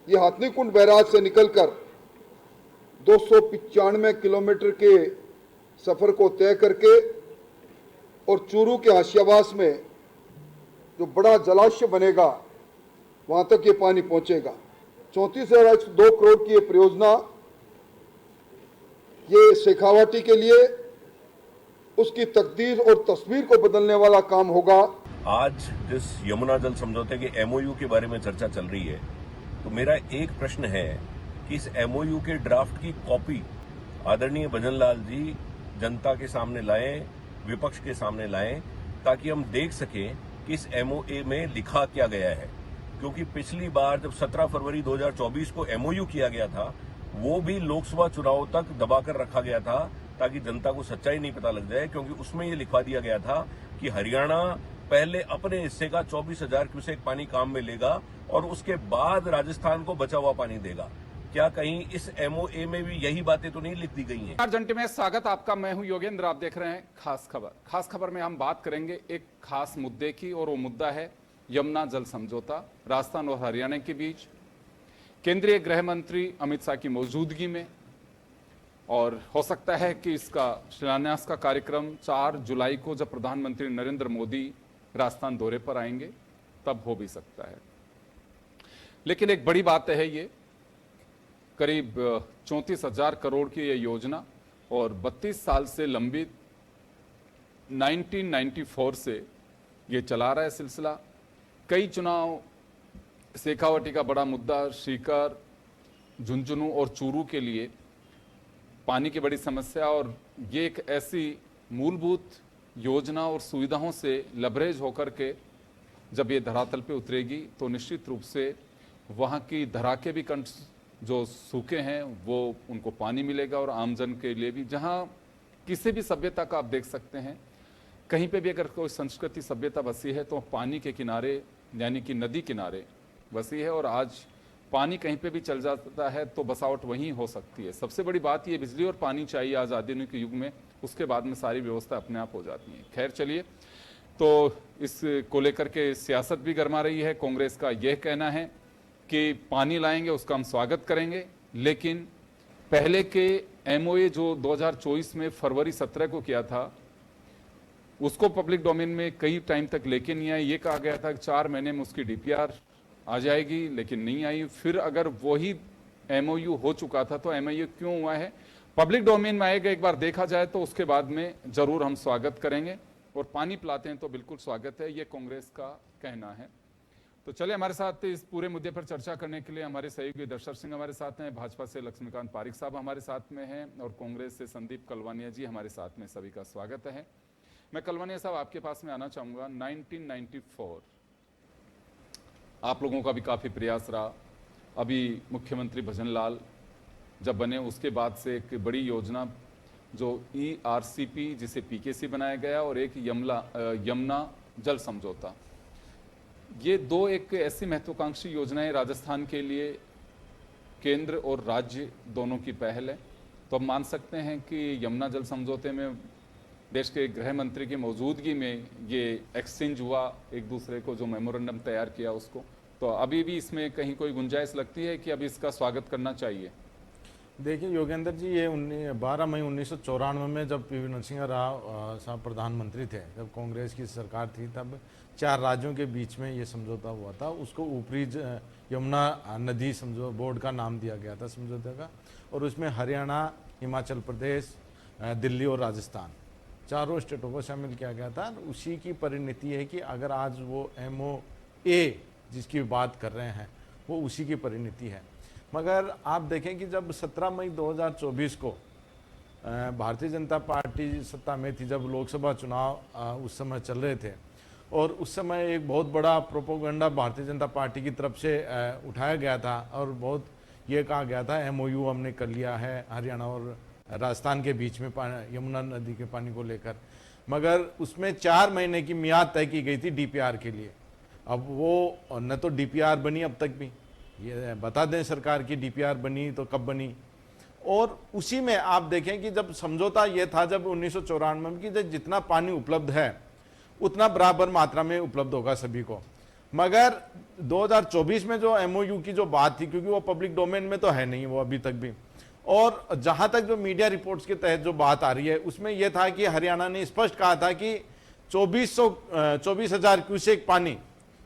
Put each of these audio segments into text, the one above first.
ये हाथनीकुंड बैराज से निकलकर 295 किलोमीटर के सफर को तय करके और चूरू के हाशियावास में जो बड़ा जलाशय बनेगा वहां तक ये पानी पहुंचेगा। 34,102 करोड़ की ये परियोजना ये शेखावाटी के लिए उसकी तकदीर और तस्वीर को बदलने वाला काम होगा। आज जिस यमुना जल समझौते के एमओयू के बारे में चर्चा चल रही है, तो मेरा एक प्रश्न है कि इस एमओयू के ड्राफ्ट की कॉपी आदरणीय भजनलाल जी जनता के सामने लाएं, विपक्ष के सामने लाएं, ताकि हम देख सकें कि इस एमओए में लिखा क्या गया है। क्योंकि पिछली बार जब 17 फरवरी 2024 को एमओयू किया गया था, वो भी लोकसभा चुनाव तक दबाकर रखा गया था ताकि जनता को सच्चाई नहीं पता लग जाए। क्योंकि उसमें ये लिखवा दिया गया था कि हरियाणा पहले अपने हिस्से का 24,000 क्यूसेक पानी काम में लेगा और उसके बाद राजस्थान को बचा हुआ पानी देगा। क्या कहीं इस एमओए में भी यही बातें तो नहीं लिख दी गई हैं? 4 घंटे में स्वागत आपका। मैं हूं योगेंद्र, आप देख रहे हैं खास खबर। खास खबर में हम बात करेंगे एक खास मुद्दे की, और वो मुद्दा है यमुना जल समझौता राजस्थान और हरियाणा के बीच केंद्रीय गृह मंत्री अमित शाह की मौजूदगी में। और हो सकता है कि इसका शिलान्यास का कार्यक्रम 4 जुलाई को जब प्रधानमंत्री नरेंद्र मोदी राजस्थान दौरे पर आएंगे तब हो भी सकता है। लेकिन एक बड़ी बात है, ये करीब 34,000 करोड़ की ये योजना और 32 साल से लंबित 1994 से ये चला रहा है सिलसिला। कई चुनाव, शेखावाटी का बड़ा मुद्दा, सीकर, झुंझुनू और चूरू के लिए पानी की बड़ी समस्या, और ये एक ऐसी मूलभूत योजना और सुविधाओं से लबरेज होकर के जब ये धरातल पे उतरेगी तो निश्चित रूप से वहाँ की धराके भी जो सूखे हैं वो उनको पानी मिलेगा, और आमजन के लिए भी, जहाँ किसी भी सभ्यता का आप देख सकते हैं, कहीं पे भी अगर कोई संस्कृति सभ्यता बसी है तो पानी के किनारे यानी कि नदी किनारे बसी है। और आज पानी कहीं पे भी चल जाता है तो बसावट वहीं हो सकती है। सबसे बड़ी बात ये बिजली और पानी चाहिए आज आधुनिक युग में, उसके बाद में सारी व्यवस्था अपने आप हो जाती है। खैर चलिए, तो इसको लेकर के सियासत भी गर्मा रही है। कांग्रेस का यह कहना है कि पानी लाएंगे, उसका हम स्वागत करेंगे, लेकिन पहले के एमओए जो 2024 में फरवरी 17 को किया था उसको पब्लिक डोमेन में कई टाइम तक लेके नहीं आए। ये कहा गया था कि 4 महीने में उसकी डीपीआर आ जाएगी, लेकिन नहीं आई। फिर अगर वही एमओयू हो चुका था तो एमओयू क्यों हुआ है, पब्लिक डोमेन में आएगा एक बार देखा जाए तो उसके बाद में जरूर हम स्वागत करेंगे। और पानी पिलाते हैं तो बिल्कुल स्वागत है, ये कांग्रेस का कहना है। तो चलिए, हमारे साथ इस पूरे मुद्दे पर चर्चा करने के लिए हमारे सहयोगी दर्शक सिंह हमारे साथ हैं, भाजपा से लक्ष्मीकांत पारिक साहब हमारे साथ में हैं, और कांग्रेस से संदीप कलवानिया जी हमारे साथ में। सभी का स्वागत है। मैं कलवानिया साहब आपके पास में आना चाहूँगा। 1994 आप लोगों का भी काफ़ी प्रयास रहा। अभी मुख्यमंत्री भजनलाल जब बने उसके बाद से एक बड़ी योजना जो ERCP जिसे PKC बनाया गया, और एक यमुना जल समझौता, ये दो एक ऐसी महत्वाकांक्षी योजनाएं राजस्थान के लिए केंद्र और राज्य दोनों की पहल है। तो हम मान सकते हैं कि यमुना जल समझौते में देश के गृह मंत्री की मौजूदगी में ये एक्सचेंज हुआ, एक दूसरे को जो मेमोरेंडम तैयार किया उसको। तो अभी भी इसमें कहीं कोई गुंजाइश लगती है कि अभी इसका स्वागत करना चाहिए? देखिए योगेंद्र जी, ये 12 मई 1994 में जब PV नरसिंह राव साहब प्रधानमंत्री थे, जब कांग्रेस की सरकार थी, तब 4 राज्यों के बीच में ये समझौता हुआ था। उसको ऊपरी यमुना नदी समझौता बोर्ड का नाम दिया गया था समझौते का, और उसमें हरियाणा, हिमाचल प्रदेश, दिल्ली और राजस्थान चारों स्टेटों को शामिल किया गया था। उसी की परिणति है कि अगर आज वो MOA जिसकी बात कर रहे हैं वो उसी की परिणति है। मगर आप देखें कि जब 17 मई 2024 को भारतीय जनता पार्टी सत्ता में थी, जब लोकसभा चुनाव उस समय चल रहे थे, और उस समय एक बहुत बड़ा प्रोपोगंडा भारतीय जनता पार्टी की तरफ से उठाया गया था, और बहुत ये कहा गया था MOU हमने कर लिया है हरियाणा और राजस्थान के बीच में यमुना नदी के पानी को लेकर। मगर उसमें 4 महीने की मियाद तय की गई थी DPR के लिए। अब वो न तो DPR बनी अब तक भी, ये बता दें सरकार की DPR बनी तो कब बनी। और उसी में आप देखें कि जब समझौता ये था जब 1994 में कि जितना पानी उपलब्ध है उतना बराबर मात्रा में उपलब्ध होगा सभी को। मगर 2024 में जो एमओयू की जो बात थी, क्योंकि वो पब्लिक डोमेन में तो है नहीं वो अभी तक भी, और जहां तक जो मीडिया रिपोर्ट्स के तहत जो बात आ रही है उसमें यह था कि हरियाणा ने स्पष्ट कहा था कि 24,000 क्यूसेक पानी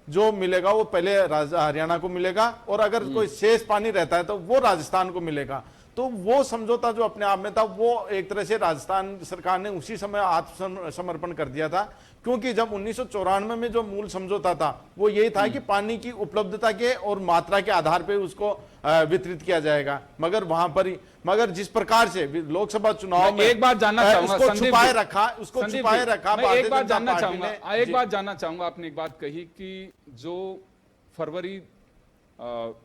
जो मिलेगा वो पहले हरियाणा को मिलेगा, और अगर कोई शेष पानी रहता है तो वो राजस्थान को मिलेगा। तो वो समझौता जो अपने आप में था, वो एक तरह से राजस्थान सरकार ने उसी समय आत्मसमर्पण कर दिया था, क्योंकि जब 1994 में जो मूल समझौता था वो यही था कि पानी की उपलब्धता के और मात्रा के आधार पर उसको वितरित किया जाएगा। मगर वहां पर ही, मगर जिस प्रकार से लोकसभा चुनाव में एक बात जानना चाहूंगा, उसको संदीप छुपाए जी, रखा, उसको संदीप छुपाए जी, रखा। मैं एक बात जानना पार्टी चाहूंगा, ने- एक बात जानना चाहूंगा। आपने एक बात कही कि जो फरवरी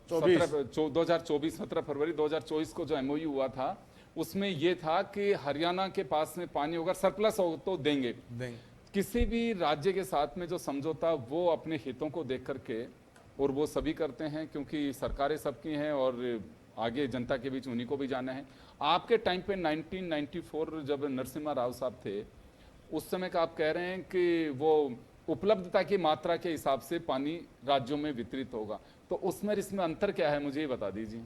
2024 17 फरवरी 2024 को जो एमओयू हुआ था उसमें यह था कि हरियाणा के पास में पानी होगा, सरप्लस हो तो देंगे। किसी भी राज्य के साथ में जो समझौता वो अपने हितों को देख करके, और वो सभी करते हैं क्योंकि सरकारें सबकी हैं और आगे जनता के बीच उन्हीं को भी जाना है। आपके टाइम पे 1994 जब नरसिम्हा राव साहब थे, उस समय का आप कह रहे हैं कि वो उपलब्धता की मात्रा के हिसाब से पानी राज्यों में वितरित होगा, तो उसमें इसमें अंतर क्या है मुझे ये बता दीजिए।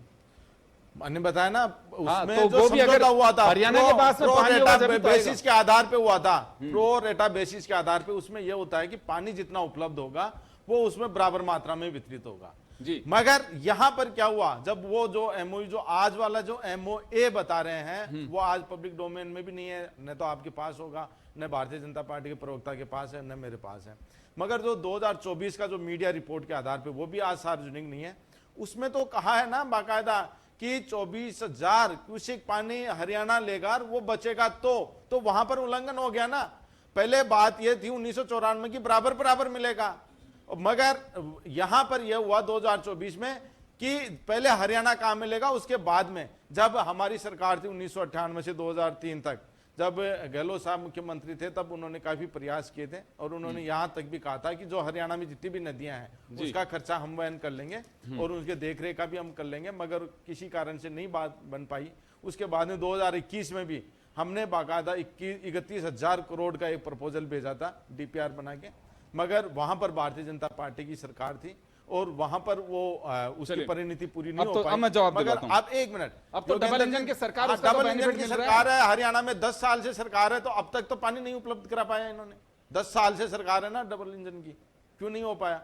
मैंने बताया ना, उसमें तो जो वो भी अगर समझौता हुआ था हरियाणा के पास में पानी होगा जब तो बेसिस के आधार पे हुआ था, प्रो रेटा बेसिस के आधार पे, उसमें यह होता है कि पानी जितना उपलब्ध होगा वो उसमें बराबर मात्रा में वितरित होगा जी। मगर यहां पर क्या हुआ, जब वो जो एमओयू जो आज वाला जो एमओए बता रहे हैं वो आज पब्लिक डोमेन में भी नहीं है, न तो आपके पास होगा, न भारतीय जनता पार्टी के प्रवक्ता के पास है, न मेरे पास है। मगर जो 2024 का जो मीडिया रिपोर्ट के आधार पे वो भी आज सार्वजनिक नहीं है, उसमें तो कहा है ना बाकायदा कि 24,000 क्यूसेक पानी हरियाणा लेगा और वो बचेगा, तो वहां पर उल्लंघन हो गया ना। पहले बात ये थी 1994 की बराबर मिलेगा, मगर यहां पर यह हुआ 2024 में कि पहले हरियाणा कहां मिलेगा, उसके बाद में जब हमारी सरकार थी 1998 से 2003 तक, जब गहलोत साहब मुख्यमंत्री थे, तब उन्होंने काफी प्रयास किए थे और उन्होंने यहां तक भी कहा था कि जो हरियाणा में जितनी भी नदियां हैं उसका खर्चा हम वहन कर लेंगे और उनके देखरेख का भी हम कर लेंगे, मगर किसी कारण से नहीं बात बन पाई। उसके बाद में 2021 में भी हमने बाकायदा 31,000 करोड़ का एक प्रपोजल भेजा था डीपीआर बना के, मगर वहां पर भारतीय जनता पार्टी की सरकार थी और वहां पर वो उसकी परिणति पूरी नहीं हो पाई। मैं जवाब मगर दिलाता हूं। अब एक मिनट, अब तो डबल इंजन की सरकार, उसका तो डबल इंजन बेनिफिट की मिल रहा सरकार है, हरियाणा में 10 साल से सरकार है, तो अब तक तो पानी नहीं उपलब्ध करा पाया इन्होंने। 10 साल से सरकार है ना डबल इंजन की, क्यों नहीं हो पाया?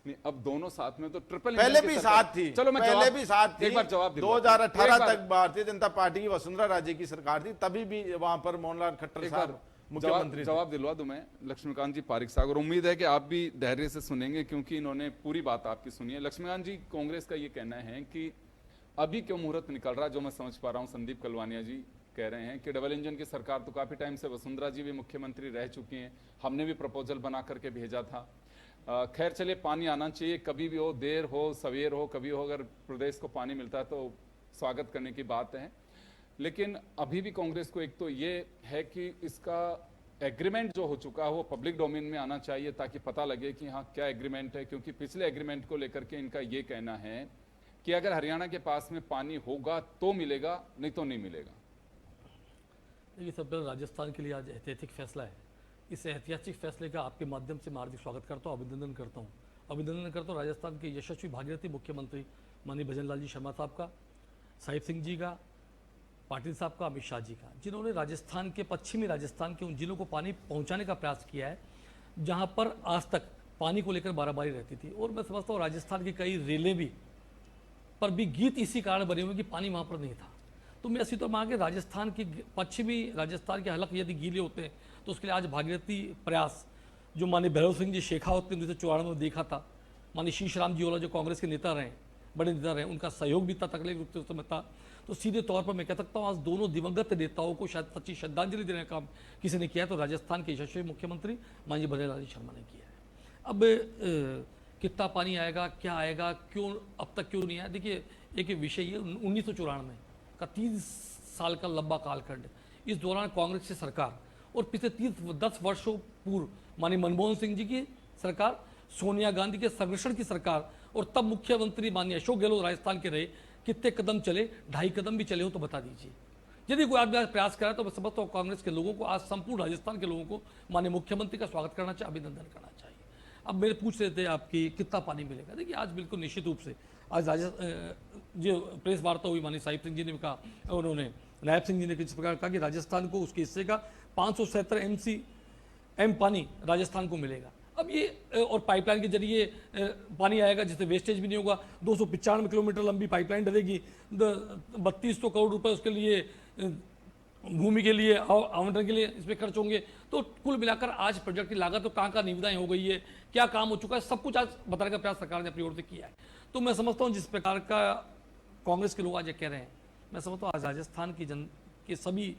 नहीं, अब दोनों साथ में तो ट्रिपल पहले भी साथ थी, चलो मैं पहले भी साथ थी। एक बार जवाब 2018 तक भारतीय जनता पार्टी की वसुंधरा राजे की सरकार थी, तभी भी वहां पर मोहनलाल खट्टर साहब मुख्यमंत्री थे। जवाब दिलवा दूं मैं लक्ष्मीकांत जी पारिक साहब, और उम्मीद है कि आप भी धैर्य से सुनेंगे क्योंकि इन्होंने पूरी बात आपकी सुनी है। लक्ष्मीकांत जी, कांग्रेस का ये कहना है कि अभी क्यों मुहूर्त निकल रहा है, जो मैं समझ पा रहा हूं संदीप कलवानिया जी कह रहे हैं कि डबल इंजन की सरकार तो काफी टाइम से, वसुंधरा जी भी मुख्यमंत्री रह चुकी हैं, हमने भी प्रपोजल बना करके भेजा था। खैर चलिए, पानी आना चाहिए, कभी भी हो, देर हो सवेर हो, कभी हो, अगर प्रदेश को पानी मिलता है तो स्वागत करने की बात है। लेकिन अभी भी कांग्रेस को एक तो ये है कि इसका एग्रीमेंट जो हो चुका है वो पब्लिक डोमेन में आना चाहिए ताकि पता लगे कि हाँ क्या एग्रीमेंट है, क्योंकि पिछले एग्रीमेंट को लेकर के इनका ये कहना है कि अगर हरियाणा के पास में पानी होगा तो मिलेगा, नहीं तो नहीं मिलेगा। देखिए, सब पहले राजस्थान के लिए आज ऐतिहासिक फैसला है। इस ऐतिहासिक फैसले का आपके माध्यम से मैं हार्दिक स्वागत करता हूँ, अभिनंदन करता हूँ राजस्थान के यशस्वी भागीरथी मुख्यमंत्री माननीय भजन लाल जी शर्मा साहब का, साहिब सिंह जी का, पाटिल साहब का, अमित शाह जी का, जिन्होंने राजस्थान के, पश्चिमी राजस्थान के उन जिलों को पानी पहुंचाने का प्रयास किया है जहां पर आज तक पानी को लेकर बाराबारी रहती थी। और मैं समझता हूँ राजस्थान की कई रेलें भी पर भी गीत इसी कारण बने हुए कि पानी वहाँ पर नहीं था। तो मैं इसी तरह मांग के राजस्थान की, पश्चिमी राजस्थान के हलक यदि गीले होते हैं तो उसके लिए आज भागीरथी प्रयास जो माननीय भैरव सिंह जी शेखावत ने 1994 में देखा था, माननीय शीश राम जी ओला जो कांग्रेस के नेता रहे, बड़े नेता रहे, उनका सहयोग भी था, तकलीफ रूप से उस समय था। तो सीधे तौर पर मैं कह सकता हूँ आज दोनों दिवंगत नेताओं को शायद सच्ची श्रद्धांजलि देने का काम किसी ने किया है तो राजस्थान के यशस्वी मुख्यमंत्री माननीय भजन लाल जी शर्मा ने किया है। अब कितना पानी आएगा, क्या आएगा, क्यों अब तक क्यों नहीं आया, देखिए एक विषय ये 1994 का 30 साल का लंबा कालखंड, इस दौरान कांग्रेस की सरकार और पिछले 10 वर्षों पूर्व माननीय मनमोहन सिंह जी की सरकार, सोनिया गांधी के संरक्षण की सरकार और तब मुख्यमंत्री माननीय अशोक गहलोत राजस्थान के रहे, कितने कदम चले, 2.5 कदम भी चले हो तो बता दीजिए। यदि कोई आदमी आज प्रयास करा तो मैं समझता हूँ कांग्रेस के लोगों को, आज संपूर्ण राजस्थान के लोगों को माननीय मुख्यमंत्री का स्वागत करना चाहिए, अभिनंदन करना चाहिए। अब मेरे पूछ रहे थे आपकी कितना पानी मिलेगा। देखिए आज बिल्कुल निश्चित रूप से आज जो प्रेस वार्ता हुई माननीय साहिब सिंह जी ने कहा, उन्होंने नायब सिंह जी ने किस प्रकार कहा कि राजस्थान को उसके हिस्से का 577 एम पानी राजस्थान को मिलेगा। अब ये और पाइपलाइन के जरिए पानी आएगा जिससे वेस्टेज भी नहीं होगा। 295 किलोमीटर लंबी पाइपलाइन डलेगी, 3200 करोड़ रुपए उसके लिए भूमि के लिए आवंटन के लिए इसमें खर्च होंगे। तो कुल मिलाकर आज प्रोजेक्ट की लागत तो कहाँ निविदाएं हो गई है, क्या काम हो चुका है, सब कुछ आज बताने का प्रयास सरकार ने अपनी ओर से किया है। तो मैं समझता हूँ जिस प्रकार का कांग्रेस के लोग आज ये कह रहे हैं, मैं समझता हूँ आज राजस्थान के सभी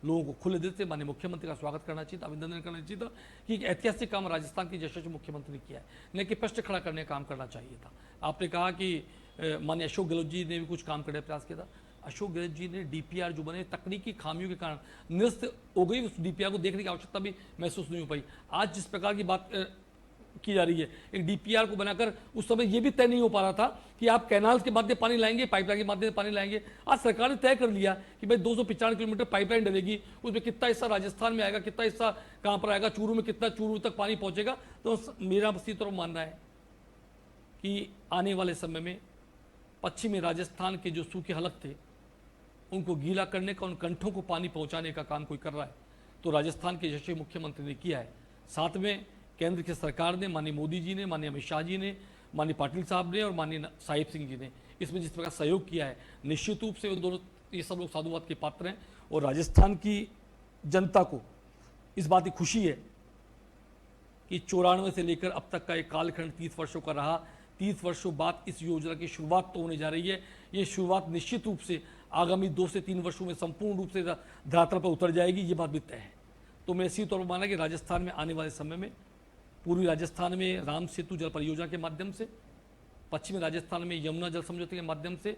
लोगों को खुले दिल से माननीय मुख्यमंत्री का स्वागत करना चाहिए था, अभिनंदन करना चाहिए था कि एक ऐतिहासिक काम राजस्थान की यशस्वी मुख्यमंत्री ने किया है, न कि प्रश्न खड़ा करने का काम करना चाहिए था। आपने कहा कि माननीय अशोक गहलोत जी ने भी कुछ काम करने का प्रयास किया था। अशोक गहलोत जी ने डीपीआर जो बने तकनीकी खामियों के कारण निरस्त हो गई, उस डीपीआर को देखने की आवश्यकता भी महसूस नहीं हो पाई। आज जिस प्रकार की बात की जा रही है, एक डीपीआर को बनाकर उस समय यह भी तय नहीं हो पा रहा था कि आप कैनाल के माध्यम पानी लाएंगे, पाइपलाइन के माध्यम से पानी लाएंगे। आज सरकार ने तय कर लिया कि भाई 295 किलोमीटर पाइपलाइन डलेगी, उसमें कितना हिस्सा राजस्थान में आएगा, कितना हिस्सा कहां पर आएगा, चूरू में कितना चूरू तक पानी पहुंचेगा। तो मेरा बसी तरफ मानना है कि आने वाले समय में पश्चिमी राजस्थान के जो सूखे हलक थे उनको गीला करने का, उन कंठों को पानी पहुंचाने का काम कोई कर रहा है तो राजस्थान के यशस्वी मुख्यमंत्री ने किया है। साथ में केंद्र की सरकार ने, माननीय मोदी जी ने, माननीय अमित शाह जी ने, माननीय पाटिल साहब ने और माननीय साहिब सिंह जी ने इसमें जिस प्रकार सहयोग किया है, निश्चित रूप से उन दोनों ये सब लोग साधुवाद के पात्र हैं। और राजस्थान की जनता को इस बात की खुशी है कि 94 से लेकर अब तक का एक कालखंड 30 वर्षों का रहा। 30 वर्षों बाद इस योजना की शुरुआत तो होने जा रही है। ये शुरुआत निश्चित रूप से आगामी 2 से 3 वर्षों में संपूर्ण रूप से धरातल पर उतर जाएगी, ये बात भी तय है। तो मैं इसी तौर पर माना कि राजस्थान में आने वाले समय में, पूर्वी राजस्थान में राम सेतु जल परियोजना के माध्यम से, पश्चिमी राजस्थान में यमुना जल समझौते के माध्यम से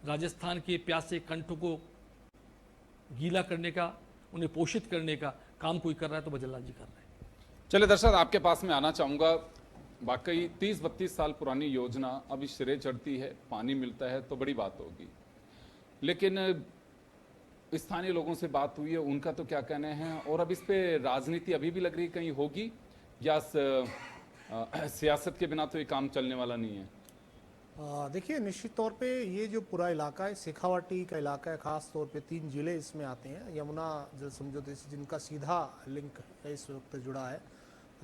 राजस्थान के प्यासे कंठों को गीला करने का, उन्हें पोषित करने का काम कोई कर रहा है तो भजन लाल जी कर रहे हैं। चलिए दर्शक, आपके पास में आना चाहूँगा। वाकई 30-32 साल पुरानी योजना अभी सिरे चढ़ती है, पानी मिलता है तो बड़ी बात होगी। लेकिन स्थानीय लोगों से बात हुई है, उनका तो क्या कहना है, और अब इस पे राजनीति अभी भी लग रही कहीं होगी या सियासत के बिना तो ये काम चलने वाला नहीं है? देखिए, निश्चित तौर पे ये जो पूरा इलाका है शेखावाटी का इलाका है, खास तौर पे 3 जिले इसमें आते हैं यमुना जल समझौते से, जिनका सीधा लिंक इस वक्त जुड़ा है।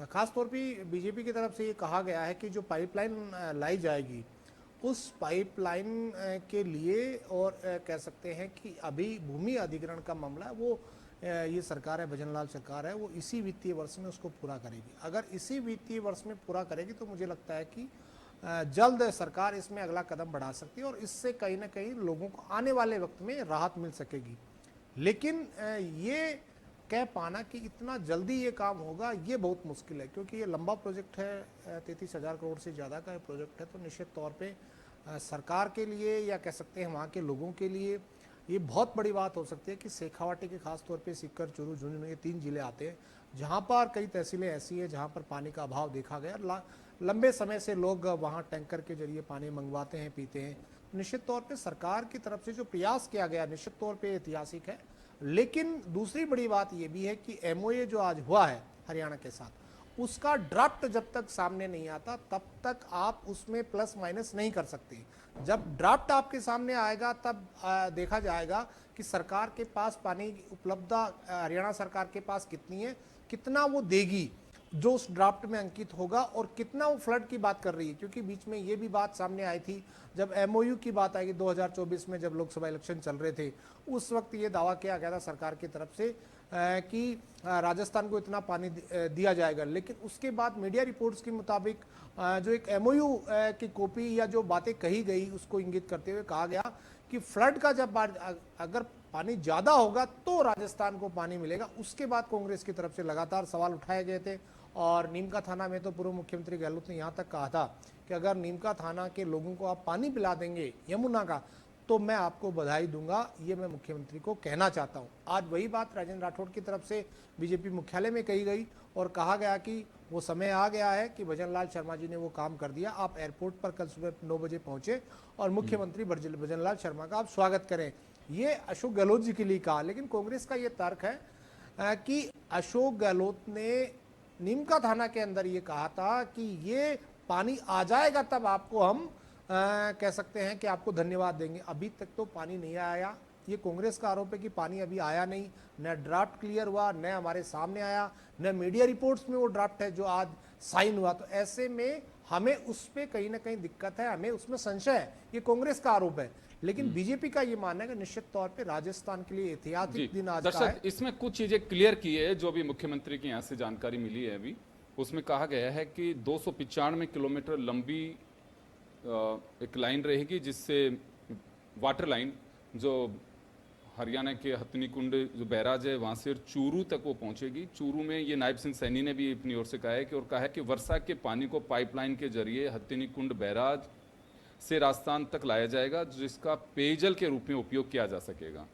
खास तौर पे बीजेपी की तरफ से ये कहा गया है कि जो पाइपलाइन लाई जाएगी उस पाइपलाइन के लिए, और कह सकते हैं कि अभी भूमि अधिग्रहण का मामला है वो ये सरकार है, भजनलाल सरकार है, वो इसी वित्तीय वर्ष में उसको पूरा करेगी। अगर इसी वित्तीय वर्ष में पूरा करेगी तो मुझे लगता है कि जल्द सरकार इसमें अगला कदम बढ़ा सकती है और इससे कहीं ना कहीं लोगों को आने वाले वक्त में राहत मिल सकेगी। लेकिन ये कह पाना कि इतना जल्दी ये काम होगा ये बहुत मुश्किल है, क्योंकि ये लंबा प्रोजेक्ट है, 33,000 करोड़ से ज़्यादा का प्रोजेक्ट है। तो निश्चित तौर पे सरकार के लिए या कह सकते हैं वहाँ के लोगों के लिए ये बहुत बड़ी बात हो सकती है कि शेखावाटी के खास तौर पे सीकर, चूरू, झुंझुनू ये 3 जिले आते हैं जहाँ पर कई तहसीलें ऐसी है जहाँ पर पानी का अभाव देखा गया। लंबे समय से लोग वहाँ टैंकर के जरिए पानी मंगवाते हैं, पीते हैं। निश्चित तौर पे सरकार की तरफ से जो प्रयास किया गया निश्चित तौर पे ऐतिहासिक है। लेकिन दूसरी बड़ी बात ये भी है कि एमओए जो आज हुआ है हरियाणा के साथ, उसका ड्राफ्ट जब तक सामने नहीं आता तब तक आप उसमें प्लस माइनस नहीं कर सकते। जब ड्राफ्ट आपके सामने आएगा तब देखा जाएगा कि सरकार के पास पानी उपलब्धता हरियाणा सरकार के पास कितनी है, कितना वो देगी जो उस ड्राफ्ट में अंकित होगा, और कितना वो फ्लड की बात कर रही है। क्योंकि बीच में ये भी बात सामने आई थी जब एमओयू की बात आएगी 2024 में, जब लोकसभा इलेक्शन चल रहे थे, उस वक्त ये दावा किया गया था सरकार की तरफ से कि राजस्थान को इतना पानी दिया जाएगा। लेकिन उसके बाद मीडिया रिपोर्ट्स के मुताबिक जो एक एमओयू की कॉपी या जो बातें कही गई उसको इंगित करते हुए कहा गया कि फ्लड का जब अगर पानी ज़्यादा होगा तो राजस्थान को पानी मिलेगा। उसके बाद कांग्रेस की तरफ से लगातार सवाल उठाए गए थे और नीमका थाना में तो पूर्व मुख्यमंत्री गहलोत ने यहाँ तक कहा था कि अगर नीमका थाना के लोगों को आप पानी पिला देंगे यमुना का तो मैं आपको बधाई दूंगा। ये मैं मुख्यमंत्री को कहना चाहता हूँ। आज वही बात राजेंद्र राठौड़ की तरफ से बीजेपी मुख्यालय में कही गई और कहा गया कि वो समय आ गया है कि भजनलाल शर्मा जी ने वो काम कर दिया। आप एयरपोर्ट पर कल सुबह 9 बजे पहुंचे और मुख्यमंत्री भजनलाल शर्मा का आप स्वागत करें। ये अशोक गहलोत जी के लिए कहा। लेकिन कांग्रेस का ये तर्क है कि अशोक गहलोत ने नीमका थाना के अंदर ये कहा था कि ये पानी आ जाएगा तब आपको हम कह सकते हैं कि आपको धन्यवाद देंगे। अभी तक तो पानी नहीं आया। ये कांग्रेस का आरोप है कि पानी अभी आया नहीं, न ड्राफ्ट क्लियर हुआ, न हमारे सामने आया, न मीडिया रिपोर्ट्स में वो ड्राफ्ट है जो आज साइन हुआ। तो ऐसे में हमें उस पर कहीं ना कहीं दिक्कत है, हमें उसमें संशय है। ये कांग्रेस का आरोप है, लेकिन बीजेपी का ये मानना है कि निश्चित तौर पे राजस्थान के लिए ऐतिहासिक दिन आज का है। दर्शक, इसमें कुछ चीजें क्लियर की है जो अभी मुख्यमंत्री की यहाँ से जानकारी मिली है। अभी उसमें कहा गया है कि 295 किलोमीटर लंबी एक लाइन रहेगी, जिससे वाटर लाइन जो हरियाणा के हथनीकुंड जो बैराज है वहां से चूरू तक वो पहुंचेगी। चूरू में ये नायब सिंह सैनी ने भी अपनी ओर से कहा है कि वर्षा के पानी को पाइपलाइन के जरिए हथनीकुंड बैराज से राजस्थान तक लाया जाएगा, जिसका पेयजल के रूप में उपयोग किया जा सकेगा।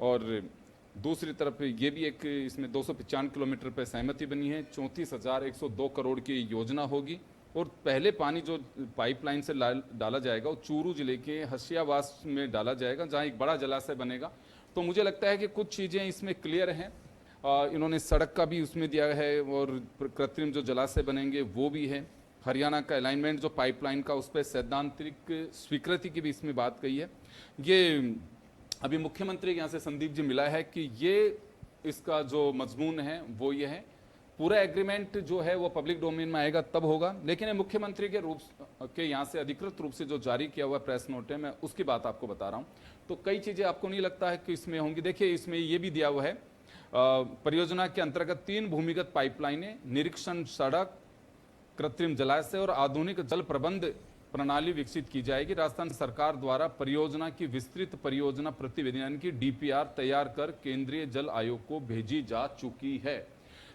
और दूसरी तरफ ये भी एक इसमें 295 किलोमीटर पर सहमति बनी है। 34,102 करोड़ की योजना होगी और पहले पानी जो पाइपलाइन से डाला जाएगा वो चूरू जिले के हसियावास में डाला जाएगा, जहां एक बड़ा जलाशय बनेगा। तो मुझे लगता है कि कुछ चीज़ें इसमें क्लियर हैं। इन्होंने सड़क का भी उसमें दिया है और कृत्रिम जो जलाशय बनेंगे वो भी है। हरियाणा का अलाइनमेंट जो पाइपलाइन का, उस पर सैद्धांतिक स्वीकृति की भी इसमें बात कही है। ये अभी मुख्यमंत्री के यहाँ से संदीप जी मिला है कि ये इसका जो मजमून है वो ये है। पूरा एग्रीमेंट जो है वो पब्लिक डोमेन में आएगा तब होगा, लेकिन ये मुख्यमंत्री के रूप के यहाँ से अधिकृत रूप से जो जारी किया हुआ प्रेस नोट है, मैं उसकी बात आपको बता रहा हूँ। तो कई चीज़ें आपको नहीं लगता है कि इसमें होंगी। देखिए, इसमें ये भी दिया हुआ है, परियोजना के अंतर्गत 3 भूमिगत पाइपलाइनें, निरीक्षण सड़क, कृत्रिम जलाशय और आधुनिक जल प्रबंध प्रणाली विकसित की जाएगी। राजस्थान सरकार द्वारा परियोजना की विस्तृत परियोजना प्रतिवेदन की DPR तैयार कर केंद्रीय जल आयोग को भेजी जा चुकी है।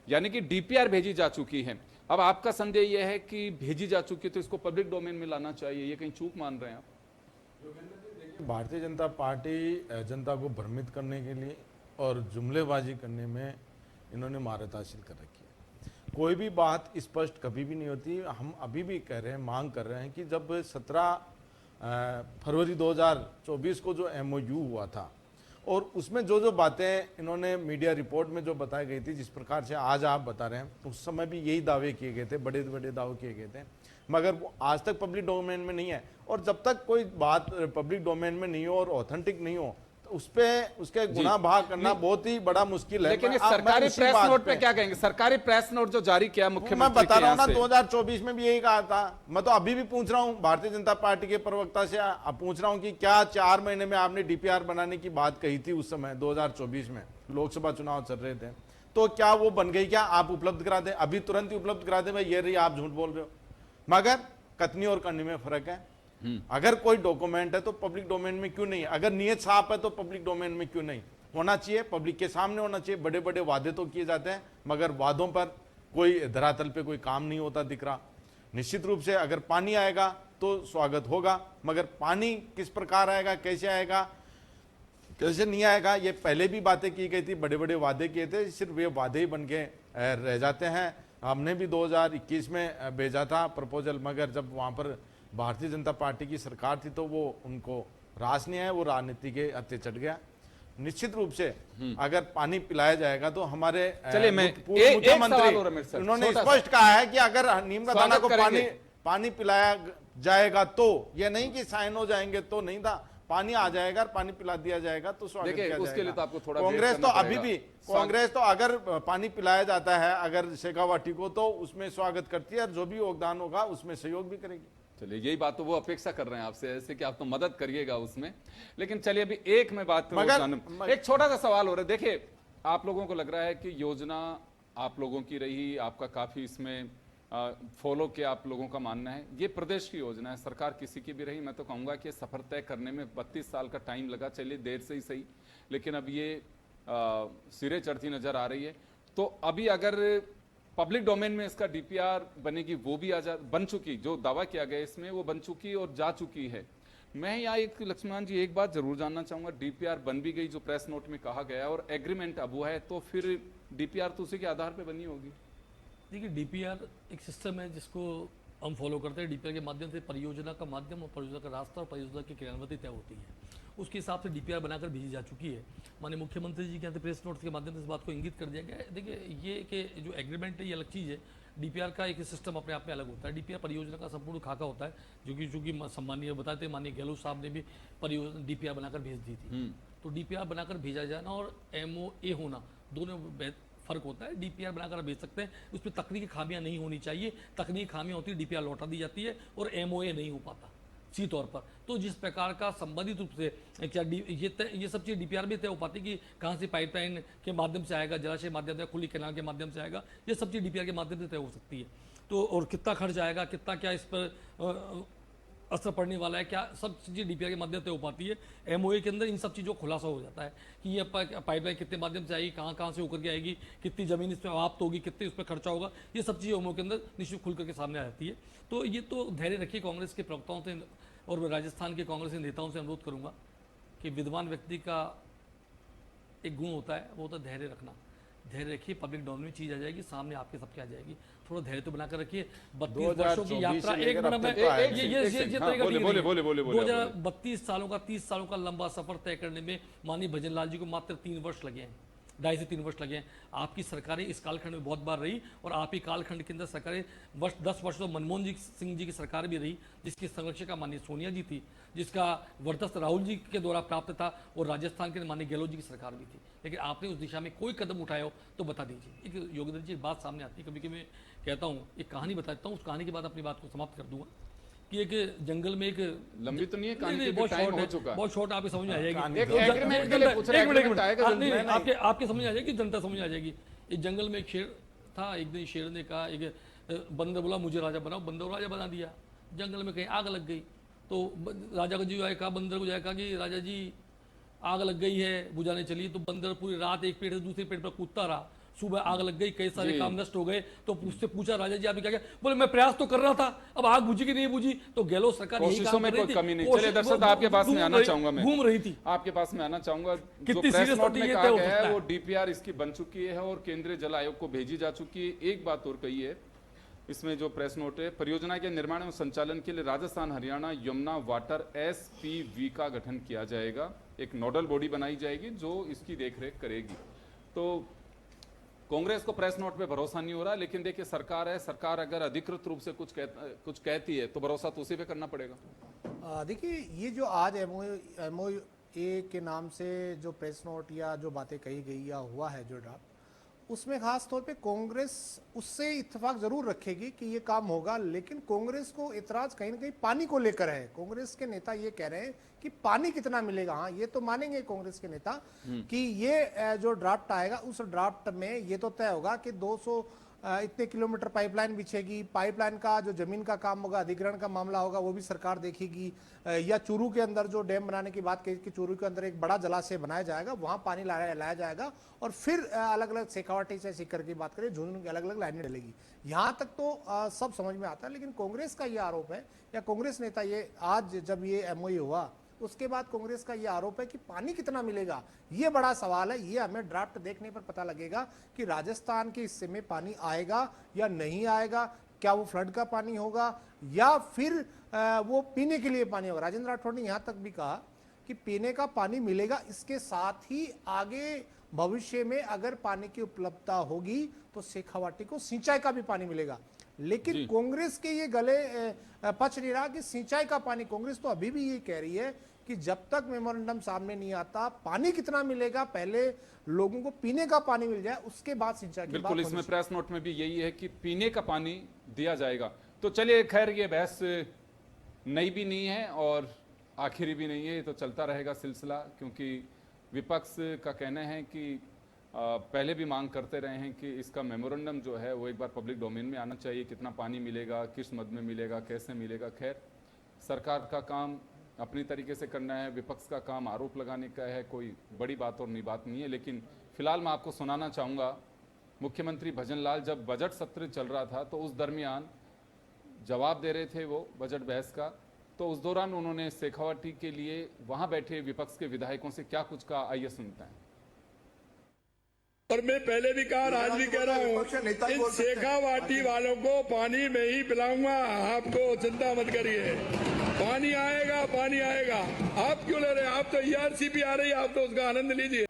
यानी कि DPR भेजी जा चुकी है। अब आपका संदेह यह है कि भेजी जा चुकी है तो इसको पब्लिक डोमेन में लाना चाहिए, ये कहीं चूक मान रहे हैं आप? भारतीय जनता पार्टी जनता को भ्रमित करने के लिए और जुमलेबाजी करने में इन्होंने महारत हासिल कर रखी है। कोई भी बात स्पष्ट कभी भी नहीं होती। हम अभी भी कह रहे हैं, मांग कर रहे हैं कि जब 17 फरवरी 2024 को जो MOU हुआ था और उसमें जो जो बातें इन्होंने मीडिया रिपोर्ट में जो बताई गई थी, जिस प्रकार से आज आप बता रहे हैं, उस समय भी यही दावे किए गए थे, बड़े बड़े दावे किए गए थे, मगर वो आज तक पब्लिक डोमेन में नहीं है। और जब तक कोई बात पब्लिक डोमेन में नहीं हो और ऑथेंटिक नहीं हो तो उस पे उसके गुना भाग करना बहुत ही बड़ा मुश्किल है। लेकिन सरकारी प्रेस नोट पे क्या कहेंगे? सरकारी प्रेस नोट जो जारी किया मुख्यमंत्री, मैं बता रहा हूँ ना, 2024 में भी यही कहा था। मैं तो अभी भी पूछ रहा हूँ भारतीय जनता पार्टी के प्रवक्ता से, अब पूछ रहा हूँ कि क्या 4 महीने में आपने DPR बनाने की बात कही थी उस समय 2024 में लोकसभा चुनाव चल रहे थे, तो क्या वो बन गई? क्या आप उपलब्ध करा दे? अभी तुरंत ही उपलब्ध करा दे? भाई ये रही, आप झूठ बोल रहे हो। मगर कथनी और करनी में फर्क है। अगर कोई डॉक्यूमेंट है तो पब्लिक डोमेन में क्यों नहीं? अगर नियत साफ है तो पब्लिक डोमेन में क्यों नहीं होना चाहिए? पब्लिक के सामने होना चाहिए। बड़े बड़े वादे तो किए जाते हैं मगर वादों पर कोई धरातल पे कोई काम नहीं होता दिख रहा। निश्चित रूप से अगर पानी आएगा तो स्वागत होगा, मगर पानी किस प्रकार आएगा, कैसे आएगा, कैसे नहीं आएगा, ये पहले भी बातें की गई थी, बड़े बड़े वादे किए थे, सिर्फ वे वादे ही बन के रह जाते हैं। हमने भी 2021 में भेजा था प्रपोजल, मगर जब वहाँ पर भारतीय जनता पार्टी की सरकार थी तो वो उनको रास नहीं आया, वो राजनीति के हत्थे चढ़ गया। निश्चित रूप से अगर पानी पिलाया जाएगा तो हमारे चलिए, मैं मुख्यमंत्री उन्होंने स्पष्ट कहा है कि अगर नीम का दाना को पानी पिलाया जाएगा तो, ये नहीं कि साइन हो जाएंगे तो नहीं था, पानी आ जाएगा, पानी पिला दिया जाएगा तो स्वागत किया जाएगा। उसके लिए तो आपको थोड़ा कांग्रेस तो अभी भी, कांग्रेस तो अगर पानी पिलाया जाता है अगर शेखावाटी को तो उसमें स्वागत करती है और जो भी योगदान होगा उसमें सहयोग भी करेगी। चलिए, यही बात तो वो अपेक्षा कर रहे हैं आपसे, ऐसे कि आप तो मदद करिएगा उसमें। लेकिन चलिए, अभी एक मैं बात करूं, एक छोटा सा सवाल हो रहा है। देखिए, आप लोगों को लग रहा है कि योजना आप लोगों की रही, आपका काफी इसमें फॉलो किया, आप लोगों का मानना है ये प्रदेश की योजना है, सरकार किसी की भी रही। मैं तो कहूंगा कि सफर तय करने में 32 साल का टाइम लगा, चलिए देर से ही सही, लेकिन अब ये सिरे चढ़ती नजर आ रही है। तो अभी अगर पब्लिक डोमेन में इसका DPR बनेगी, वो भी बन चुकी, जो दावा किया गया इसमें वो बन चुकी और जा चुकी है। मैं यहाँ एक लक्ष्मण जी एक बात जरूर जानना चाहूंगा, DPR बन भी गई जो प्रेस नोट में कहा गया और एग्रीमेंट अब हुआ है, तो फिर DPR तो उसी के आधार पे बनी होगी। देखिए, DPR एक सिस्टम है जिसको हम फॉलो करते हैं। DPR के माध्यम से परियोजना का माध्यम और परियोजना का रास्ता और परियोजना की क्रियान्विति तय होती है उसके हिसाब से डीपीआर बनाकर भेजी जा चुकी है। माननीय मुख्यमंत्री जी के यहाँ प्रेस नोट के माध्यम से इस बात को इंगित कर दिया गया है। देखिए ये कि जो एग्रीमेंट है ये अलग चीज़ है, डीपीआर का एक सिस्टम अपने आप में अलग होता है। डीपीआर परियोजना का संपूर्ण खाका होता है, जो कि सम्मानीय बताते हैं माननीय गहलोत साहब ने भी परियोजना डीपीआर बनाकर भेज दी थी। तो डीपीआर बनाकर भेजा जाना और एमओए होना दोनों में फर्क होता है। डीपीआर बनाकर भेज सकते हैं, उसमें तकनीकी खामियां नहीं होनी चाहिए। तकनीकी खामियां होती है डीपीआर लौटा दी जाती है और एमओए नहीं हो पाता सी तौर पर। तो जिस प्रकार का संबंधित रूप से क्या ये सब चीज़ डीपीआर में तय हो पाती कि कहाँ से पाइपलाइन के माध्यम से आएगा, जलाशय माध्यम से, खुली कैनाल के माध्यम से आएगा, ये सब चीज़ डीपीआर के माध्यम से तय हो सकती है। तो और कितना खर्च आएगा, कितना क्या इस पर असर पड़ने वाला है, क्या सब चीज़ें डीपीआर के माध्यम से हो पाती है। एमओए के अंदर इन सब चीज़ों को खुलासा हो जाता है कि ये पाइपलाइन कितने माध्यम से आएगी, कहाँ कहाँ से होकर के आएगी, कितनी ज़मीन इसमें समाप्त होगी, कितने उस पर खर्चा होगा, ये सब चीज़ें एमओए के अंदर निश्चित खुल करके सामने आ जाती है। तो ये तो धैर्य रखिए। कांग्रेस के प्रवक्ताओं से और राजस्थान के कांग्रेस के नेताओं से अनुरोध करूँगा कि विद्वान व्यक्ति का एक गुण होता है, वो होता है धैर्य रखना। धैर्य रखिए, पब्लिक डोमेन में चीज आ जाएगी, सामने आपके सबके आ जाएगी। थोड़ा धैर्य तो बनाकर रखिए। 32 वर्षों की यात्रा, एक मिनट में 32 सालों का 30 सालों का लंबा सफर तय करने में माननीय भजन लाल जी को मात्र 3 वर्ष लगे हैं, 2.5 से 3 वर्ष लगे हैं। आपकी सरकारें इस कालखंड में बहुत बार रही और आप ही कालखंड के अंदर सरकारें 10 वर्ष तो मनमोहन सिंह जी की सरकार भी रही, जिसकी संरक्षिका माननीय सोनिया जी थी, जिसका वर्चस्व राहुल जी के द्वारा प्राप्त था, और राजस्थान के माननीय गहलोत जी की सरकार भी थी। लेकिन आपने उस दिशा में कोई कदम उठाया हो तो बता दीजिए। एक योगेंद्र जी बात सामने आती है, कभी कभी मैं कहता हूँ, एक कहानी बताता हूँ, उस कहानी के बाद अपनी बात को समाप्त कर दूंगा कि एक जंगल में एक लंबी तो नहीं है कहानी, नहीं, बहुत टाइम शॉर्ट हो चुका है। बहुत शॉर्ट, आपको समझ में आ जाएगी। आपके आपके समझ में आ जाएगी, जनता समझ में आ जाएगी। इस जंगल में एक शेर था। एक दिन शेर ने कहा, एक बंदर बोला मुझे राजा बनाओ। बंदर को राजा बना दिया। जंगल में कहीं आग लग गई तो राजा को जो आए कहा, बंदर को जाए कहा कि राजा जी आग लग गई है, बुझाने चलिए। तो बंदर पूरी रात एक पेड़ से दूसरे पेड़ पर कूदता रहा। सुबह आग लग गई, कई सारे काम नष्ट हो गए। तो उससे पूछा राजा जी आपने क्या किया? बोले मैं प्रयास तो कर रहा था, अब आग बुझी कि नहीं बुझी। तो गहलोत सरकार यही काम कर रही थी। कमी नहीं। चलिए दर्शक, आपके पास में आना चाहूंगा, मैं घूम रही थी, आपके पास में आना चाहूंगा। कितनी प्रेस सीरियस नोट में ये कहा तय हो गया सकता है है। वो डीपीआर इसकी बन चुकी है और केंद्रीय जल आयोग को भेजी जा चुकी है। एक बात और कही है इसमें जो प्रेस नोट है, परियोजना के निर्माण और संचालन के लिए राजस्थान, हरियाणा यमुना वाटर SPV का गठन किया जाएगा। एक नोडल बॉडी बनाई जाएगी जो इसकी देखरेख करेगी। तो कांग्रेस को प्रेस नोट पे भरोसा नहीं हो रहा, लेकिन देखिए सरकार है, सरकार अगर अधिकृत रूप से कुछ कहती है तो भरोसा तो उसी पे करना पड़ेगा। देखिए ये जो आज MOA के नाम से जो प्रेस नोट या जो बातें कही गई या हुआ है जो ड्राफ्ट, उसमें खास तौर पे कांग्रेस उससे इत्तेफाक जरूर रखेगी कि ये काम होगा। लेकिन कांग्रेस को इतराज कहीं ना कहीं पानी को लेकर है। कांग्रेस के नेता ये कह रहे हैं कि पानी कितना मिलेगा। हाँ, ये तो मानेंगे कांग्रेस के नेता कि ये जो ड्राफ्ट आएगा उस ड्राफ्ट में ये तो तय होगा कि 200 इतने किलोमीटर पाइपलाइन बिछेगी। पाइपलाइन का जो जमीन का काम होगा, अधिग्रहण का मामला होगा, वो भी सरकार देखेगी। या चूरू के अंदर जो डैम बनाने की बात कही कि चूरू के अंदर एक बड़ा जलाशय बनाया जाएगा, वहां पानी लाया जाएगा। और फिर अलग अलग शेखावाटी से सीकर की बात करें, झुंझुनू की अलग अलग लाइनें डलेगी। यहाँ तक तो सब समझ में आता है। लेकिन कांग्रेस का ये आरोप है, या कांग्रेस नेता ये आज जब ये MOA हुआ उसके बाद कांग्रेस का ये आरोप है कि पानी कितना मिलेगा, ये बड़ा सवाल है। ये हमें ड्राफ्ट देखने पर पता लगेगा कि राजस्थान के हिस्से में पानी आएगा या नहीं आएगा। क्या वो फ्लड का पानी होगा या फिर वो पीने के लिए पानी होगा। राजेंद्र राठौड़ ने यहाँ तक भी कहा कि पीने का पानी मिलेगा, इसके साथ ही आगे भविष्य में अगर पानी की उपलब्धता होगी तो शेखावाटी को सिंचाई का भी पानी मिलेगा। लेकिन कांग्रेस के ये गले पच नहीं रहा कि सिंचाई का पानी। कांग्रेस तो अभी भी ये कह रही है कि जब तक मेमोरेंडम सामने नहीं आता, पानी कितना मिलेगा, पहले लोगों को पीने का पानी मिल जाए, उसके बाद सिंचाई की बात। बिल्कुल, इसमें प्रेस नोट में भी यही है कि पीने का पानी दिया जाएगा। तो चलिए, खैर ये बहस नई भी नहीं है और आखिरी भी नहीं है, ये तो चलता रहेगा सिलसिला। क्योंकि विपक्ष का कहना है कि पहले भी मांग करते रहे हैं कि इसका मेमोरेंडम जो है वो एक बार पब्लिक डोमेन में आना चाहिए। कितना पानी मिलेगा, किस मद में मिलेगा, कैसे मिलेगा। खैर, सरकार का काम अपनी तरीके से करना है, विपक्ष का काम आरोप लगाने का है। कोई बड़ी बात और नई बात नहीं है। लेकिन फिलहाल मैं आपको सुनाना चाहूँगा, मुख्यमंत्री भजन लाल जब बजट सत्र चल रहा था तो उस दरमियान जवाब दे रहे थे वो बजट बहस का, तो उस दौरान उन्होंने शेखावाटी के लिए वहाँ बैठे विपक्ष के विधायकों से क्या कुछ कहा, आइए सुनते हैं। और मैं पहले भी कहा, आज भी कह रहा हूँ, इन शेखावाटी वालों को पानी में ही पिलाऊंगा, आपको चिंता मत करिए। पानी आएगा, पानी आएगा। आप क्यों ले रहे हैं? आप तो ERCP आ रही है, आप तो उसका आनंद लीजिए।